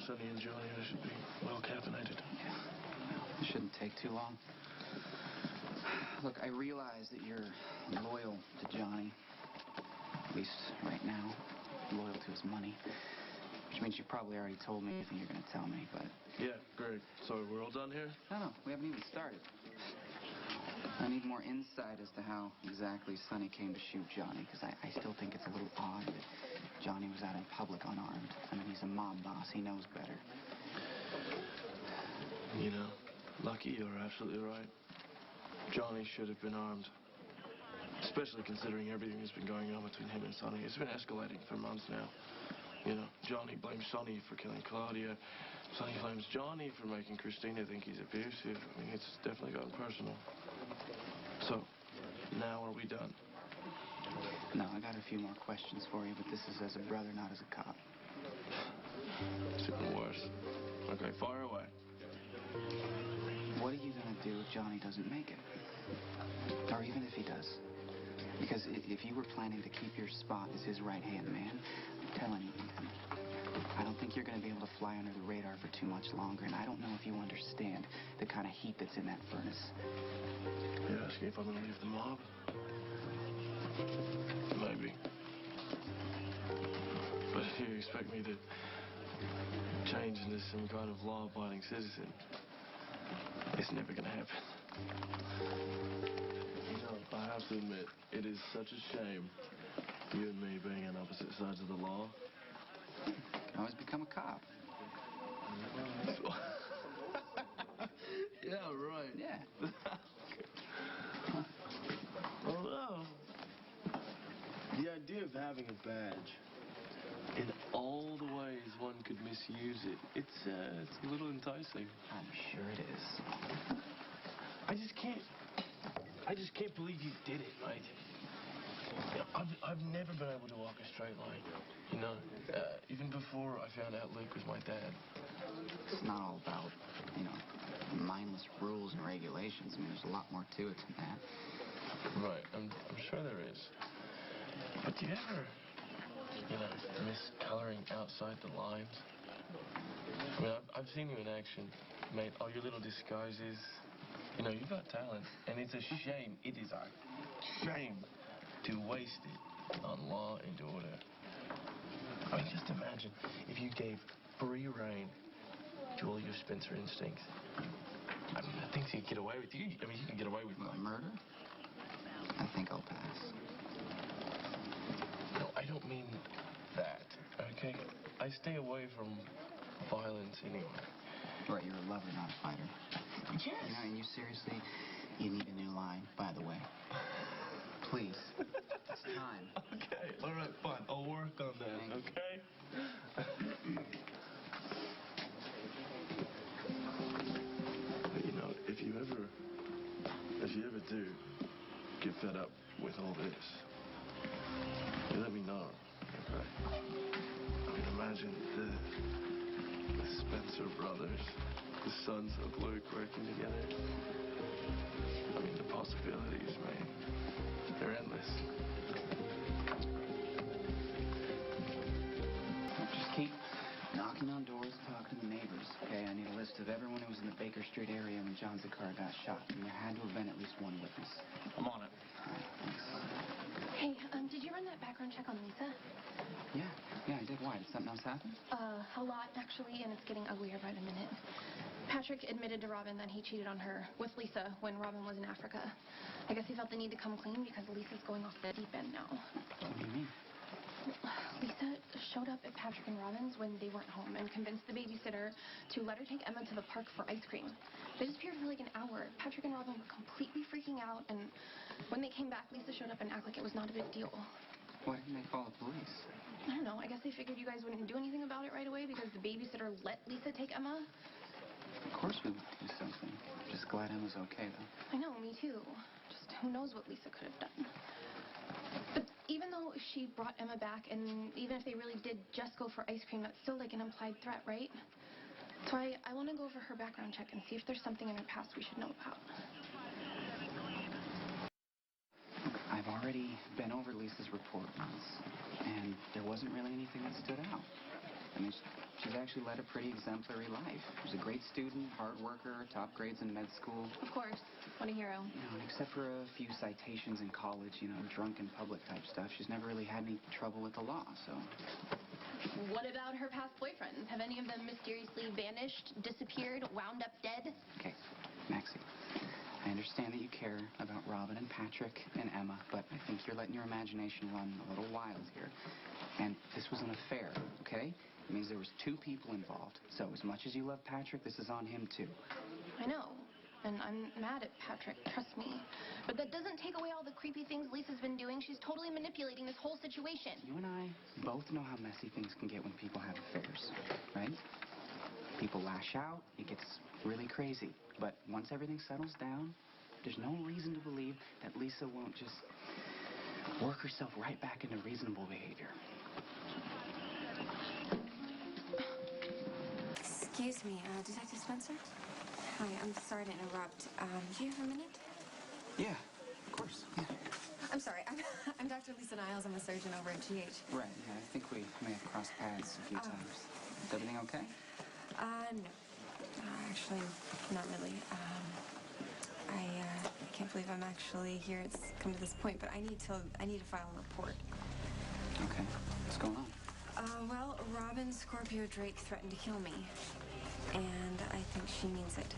Sonny and Johnny, they should be well caffeinated. Yeah. It shouldn't take too long. Look, I realize that you're loyal to Johnny. At least right now. Loyal to his money. Which means you probably already told me everything you're going to tell me, but... Yeah, great. So we're all done here? No, we haven't even started. I need more insight as to how exactly Sonny came to shoot Johnny, because I still think it's a little odd that Johnny was out in public unarmed. I mean, he's a mob boss. He knows better. You know, Lucky, you're absolutely right. Johnny should have been armed. Especially considering everything that's been going on between him and Sonny. It's been escalating for months now. You know, Johnny blames Sonny for killing Claudia. Sonny blames Johnny for making Christina think he's abusive. I mean, it's definitely gotten personal. So, now are we done? No, I got a few more questions for you, but this is as a brother, not as a cop. It's even worse. Okay, fire away. What are you going to do if Johnny doesn't make it? Or even if he does? Because if you were planning to keep your spot as his right-hand man, I'm telling you, I don't think you're going to be able to fly under the radar for too much longer, and I don't know if you understand the kind of heat that's in that furnace. You're asking if I'm going to leave the mob? Maybe. But if you expect me to change into some kind of law-abiding citizen, it's never going to happen. I have to admit, it is such a shame, you and me being on opposite sides of the law. You can always become a cop. Yeah, right. Yeah. Although, the idea of having a badge, in all the ways one could misuse it, it's a little enticing. I'm sure it is. I just can't believe you did it, right? You know, I've never been able to walk a straight line, you know? Even before I found out Luke was my dad. It's not all about, you know, mindless rules and regulations. I mean, there's a lot more to it than that. Right, I'm sure there is. But do you ever, you know, miss coloring outside the lines? I mean, I've seen you in action, mate. All your little disguises. You know, you've got talent, and it's a shame. It is a shame to waste it on law and order. I mean, just imagine if you gave free rein to all your Spencer instincts. I mean, I think you could get away with you. I mean, you can get away with murder. I think I'll pass. No, I don't mean that. Okay, I stay away from violence anyway. Right, you're a lover, not a fighter. Yes. You know, and you seriously, you need a new line, by the way. Please. It's time. Okay, all right, fine. I'll work on that, okay? You know, if you ever do get fed up with all this, you let me know, okay? I mean, imagine the Spencer brothers, the sons of Luke working together. I mean, the possibilities, man, they're endless. Just keep knocking on doors, talking to the neighbors, okay? I need a list of everyone who was in the Baker Street area when John Zakar got shot. And there had to have been at least one witness. I'm on it. All right, thanks. Hey, did you run that background check on Lisa? Yeah, I did. Why? Did something else happen? A lot, actually, and it's getting uglier by the minute. Patrick admitted to Robin that he cheated on her with Lisa when Robin was in Africa. I guess he felt the need to come clean because Lisa's going off the deep end now. What do you mean? Lisa showed up at Patrick and Robin's when they weren't home and convinced the babysitter to let her take Emma to the park for ice cream. They disappeared for like an hour. Patrick and Robin were completely freaking out, and when they came back, Lisa showed up and acted like it was not a big deal. Why didn't they call the police? I don't know. I guess they figured you guys wouldn't do anything about it right away because the babysitter let Lisa take Emma. Of course we would do something. Just glad Emma's okay, though. I know, me too. Just who knows what Lisa could have done. But even though she brought Emma back, and even if they really did just go for ice cream, that's still like an implied threat, right? So I want to go over her background check and see if there's something in her past we should know about. I've already been over Lisa's report once, and there wasn't really anything that stood out. I mean, she's actually led a pretty exemplary life. She's a great student, hard worker, top grades in med school. Of course. What a hero. You know, and except for a few citations in college, you know, drunk in public type stuff, she's never really had any trouble with the law, so... What about her past boyfriends? Have any of them mysteriously vanished, disappeared, wound up dead? Okay, Maxie, I understand that you care about Robin and Patrick and Emma, but I think you're letting your imagination run a little wild here. And this was an affair, okay? It means there was 2 people involved. So as much as you love Patrick, this is on him too. I know. And I'm mad at Patrick, trust me. But that doesn't take away all the creepy things Lisa's been doing. She's totally manipulating this whole situation. You and I both know how messy things can get when people have affairs, right? People lash out, it gets really crazy. But once everything settles down, there's no reason to believe that Lisa won't just work herself right back into reasonable behavior. Excuse me, Detective Spencer? Hi, I'm sorry to interrupt. Do you have a minute? Yeah, of course. Yeah. I'm sorry, I'm Dr. Lisa Niles. I'm a surgeon over at GH. Right, yeah, I think we may have crossed paths a few times. Is everything okay? No. Actually, not really. I can't believe I'm actually here. It's come to this point, but I need to file a report. Okay. What's going on? Well, Robin Scorpio Drake threatened to kill me. And I think she means it.